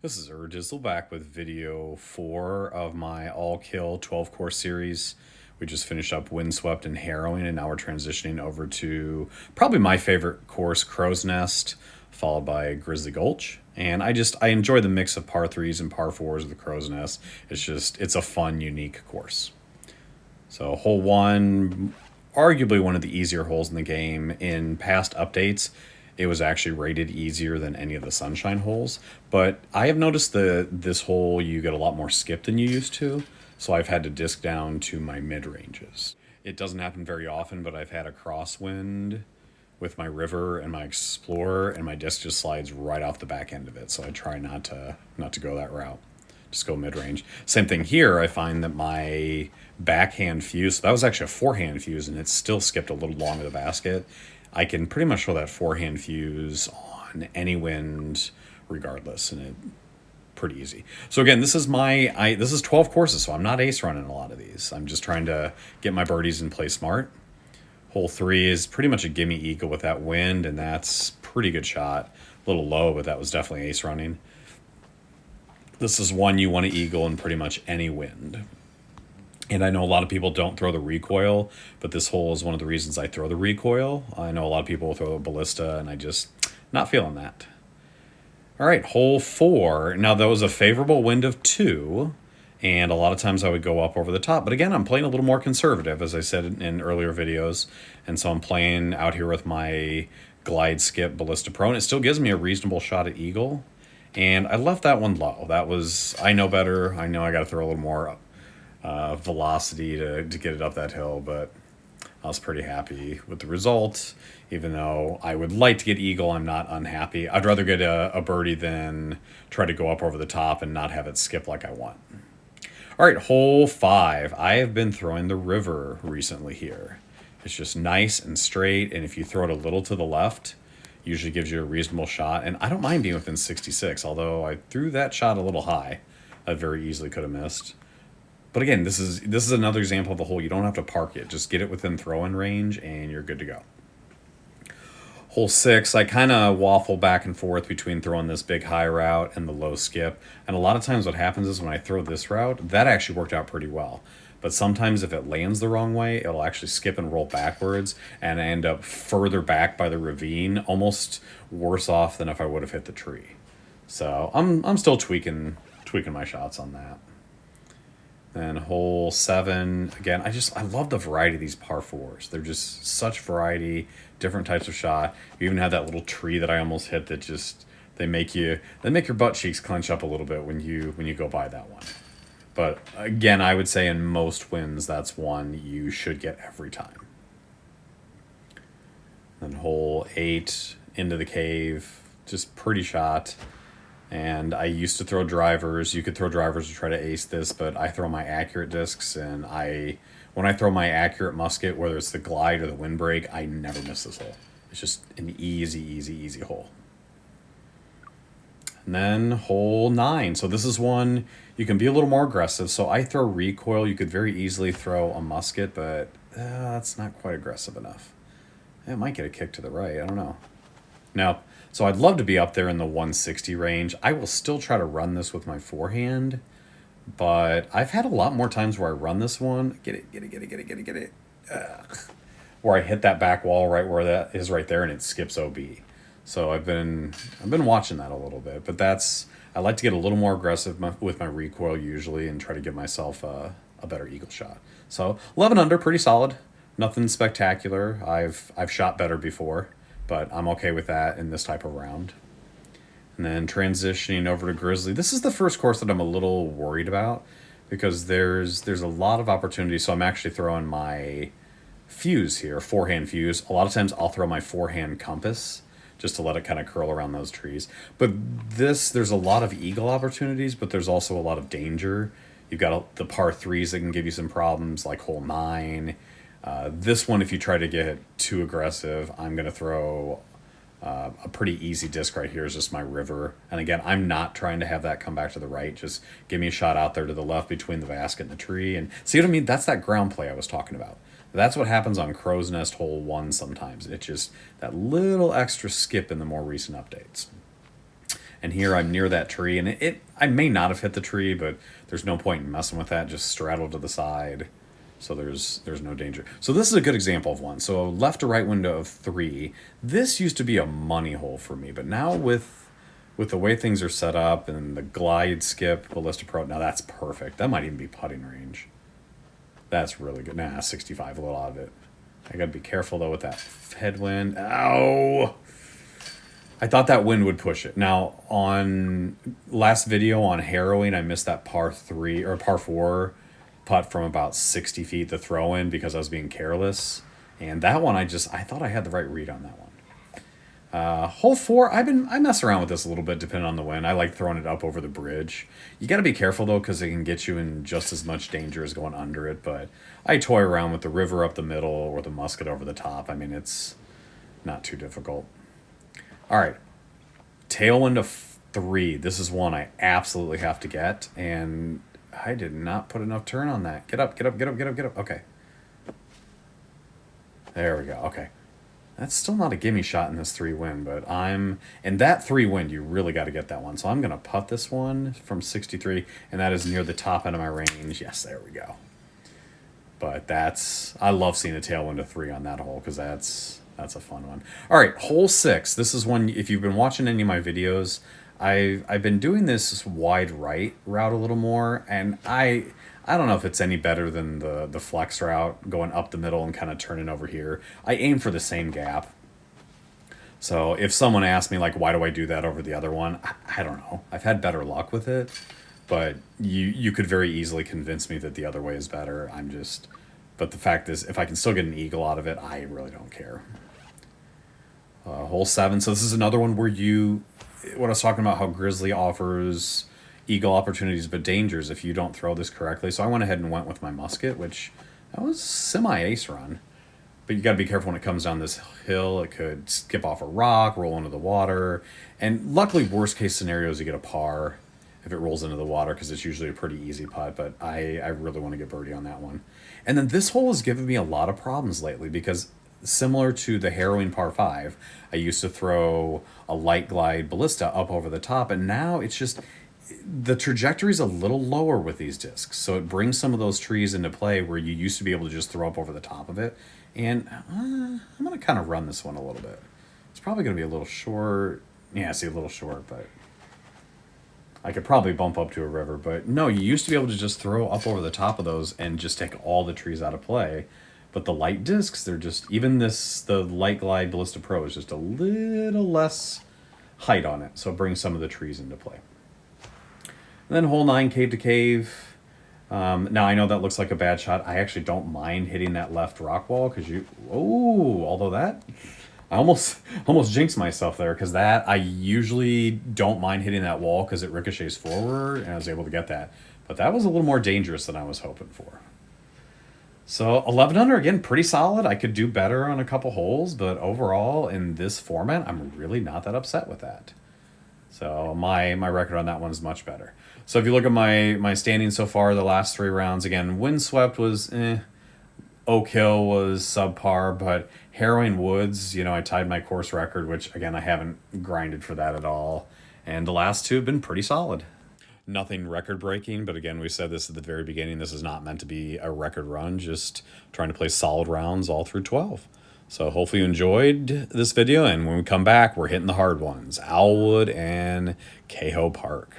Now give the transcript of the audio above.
This is Urdizzle back with video 4 of my all-kill 12-course series. We just finished up Windswept and Harrowing, and now we're transitioning over to probably my favorite course, Crow's Nest, followed by Grizzly Gulch. And I enjoy the mix of par 3s and par 4s of the Crow's Nest. It's a fun, unique course. So hole 1, arguably one of the easier holes in the game. In past updates, it was actually rated easier than any of the sunshine holes. But I have noticed this hole you get a lot more skip than you used to, so I've had to disc down to my mid-ranges. It doesn't happen very often, but I've had a crosswind with my river and my explorer, and my disc just slides right off the back end of it, so I try not to go that route. Just go mid-range. Same thing here. I find that my backhand fuse, so that was actually a forehand fuse, and it still skipped a little long of the basket. I can pretty much throw that forehand fuse on any wind regardless, and it pretty easy. So again, this is 12 courses, so I'm not ace running a lot of these. I'm just trying to get my birdies and play smart. Hole 3 is pretty much a gimme eagle with that wind, and that's pretty good shot. A little low, but that was definitely ace running. This is one you want to eagle in pretty much any wind. And I know a lot of people don't throw the recoil, but this hole is one of the reasons I throw the recoil. I know a lot of people throw a ballista, and I just not feeling that. All right, hole 4. Now, that was a favorable wind of 2, and a lot of times I would go up over the top. But again, I'm playing a little more conservative, as I said in earlier videos. And so I'm playing out here with my glide skip ballista pro, and it still gives me a reasonable shot at eagle. And I left that one low. I know better. I know I got to throw a little more velocity to get it up that hill, but I was pretty happy with the result. Even though I would like to get eagle, I'm not unhappy. I'd rather get a birdie than try to go up over the top and not have it skip like I want. All right, hole 5. I have been throwing the river recently here. It's just nice and straight, and if you throw it a little to the left, usually gives you a reasonable shot. And I don't mind being within 66, although I threw that shot a little high. I very easily could have missed. But again, this is another example of a hole you don't have to park it. Just get it within throw-in range, and you're good to go. Hole 6, I kind of waffle back and forth between throwing this big high route and the low skip. And a lot of times what happens is when I throw this route, that actually worked out pretty well. But sometimes if it lands the wrong way, it'll actually skip and roll backwards, and I end up further back by the ravine, almost worse off than if I would have hit the tree. So I'm still tweaking my shots on that. Then hole 7, again, I love the variety of these par 4s. They're just such variety, different types of shot. You even have that little tree that I almost hit that just, they make your butt cheeks clench up a little bit when you go by that one. But again, I would say in most wins, that's one you should get every time. Then hole 8, into the cave, just pretty shot. And I used to throw drivers. You could throw drivers to try to ace this, but I throw my accurate discs, and when I throw my accurate musket, whether it's the glide or the windbreak, I never miss this hole. It's just an easy hole. And then hole 9. So this is one you can be a little more aggressive. So I throw recoil. You could very easily throw a musket, but that's not quite aggressive enough. It might get a kick to the right. I don't know. Now, so I'd love to be up there in the 160 range. I will still try to run this with my forehand, but I've had a lot more times where I run this one. Get it. Where I hit that back wall right where that is right there, and it skips OB. So I've been watching that a little bit, but I like to get a little more aggressive with my recoil usually and try to give myself a better eagle shot. So 11 under, pretty solid. Nothing spectacular. I've shot better before, but I'm okay with that in this type of round. And then transitioning over to Grizzly. This is the first course that I'm a little worried about because there's a lot of opportunity. So I'm actually throwing my fuse here, forehand fuse. A lot of times I'll throw my forehand compass just to let it kind of curl around those trees. But there's a lot of eagle opportunities, but there's also a lot of danger. You've got the par 3s that can give you some problems, like hole 9. This one, if you try to get too aggressive, I'm going to throw a pretty easy disc right here is just my river. And again, I'm not trying to have that come back to the right. Just give me a shot out there to the left between the basket and the tree. And see what I mean? That's that ground play I was talking about. That's what happens on Crow's Nest hole 1 sometimes. It's just that little extra skip in the more recent updates. And here I'm near that tree, and I may not have hit the tree, but there's no point in messing with that. Just straddle to the side, so there's no danger. So this is a good example of one. So a left to right window of 3. This used to be a money hole for me, but now with the way things are set up and the glide, skip, ballista pro, now that's perfect. That might even be putting range. That's really good. Nah, 65, a little out of it. I gotta be careful though with that headwind. Ow! I thought that wind would push it. Now, on last video on harrowing, I missed that par 3 or par 4 putt from about 60 feet to throw in because I was being careless. And that one, I thought I had the right read on that one. Hole 4, I mess around with this a little bit depending on the wind. I like throwing it up over the bridge. You got to be careful though, because it can get you in just as much danger as going under it. But I toy around with the river up the middle or the musket over the top. I mean, it's not too difficult. All right, tailwind of 3. This is one I absolutely have to get, and I did not put enough turn on that. Get up, get up, get up, get up, get up. Okay. There we go. Okay. That's still not a gimme shot in this 3 wind, but in that 3 wind, you really got to get that one. So I'm going to putt this one from 63, and that is near the top end of my range. Yes, there we go. But I love seeing a tailwind of 3 on that hole, because that's a fun one. All right, hole 6. This is one, if you've been watching any of my videos, I've been doing this wide right route a little more, and I don't know if it's any better than the flex route, going up the middle and kind of turning over here. I aim for the same gap. So if someone asks me, like, why do I do that over the other one? I don't know. I've had better luck with it, but you could very easily convince me that the other way is better. But the fact is, if I can still get an eagle out of it, I really don't care. Hole 7. So this is another one where what I was talking about, how Grizzly offers eagle opportunities but dangers if you don't throw this correctly. So I went ahead and went with my musket, which that was semi-ace run. But you got to be careful when it comes down this hill. It could skip off a rock, roll into the water. And luckily, worst case scenarios, you get a par if it rolls into the water, because it's usually a pretty easy putt. But I really want to get birdie on that one. And then this hole has given me a lot of problems lately, because similar to the harrowing par 5, I used to throw a light glide ballista up over the top, and now it's just the trajectory is a little lower with these discs, so it brings some of those trees into play where you used to be able to just throw up over the top of it. And I'm going to kind of run this one a little bit. It's probably going to be a little short. Yeah, see, a little short, but I could probably bump up to a river. But no, you used to be able to just throw up over the top of those and just take all the trees out of play. But the light discs, they're just, even the Light Glide Ballista Pro is just a little less height on it, so it brings some of the trees into play. And then hole 9, cave to cave. Now I know that looks like a bad shot. I actually don't mind hitting that left rock wall, because although that, I almost jinxed myself there, because that, I usually don't mind hitting that wall because it ricochets forward, and I was able to get that. But that was a little more dangerous than I was hoping for. So 11 under, again, pretty solid. I could do better on a couple holes, but overall in this format, I'm really not that upset with that. So my record on that one is much better. So if you look at my standings so far, the last 3 rounds, again, windswept was Oak Hill was subpar, but Harrowing Woods, I tied my course record, which again, I haven't grinded for that at all. And the last 2 have been pretty solid. Nothing record breaking, but again, we said this at the very beginning, this is not meant to be a record run, just trying to play solid rounds all through 12. So hopefully you enjoyed this video, and when we come back, we're hitting the hard ones, Owlwood and Kaho Park.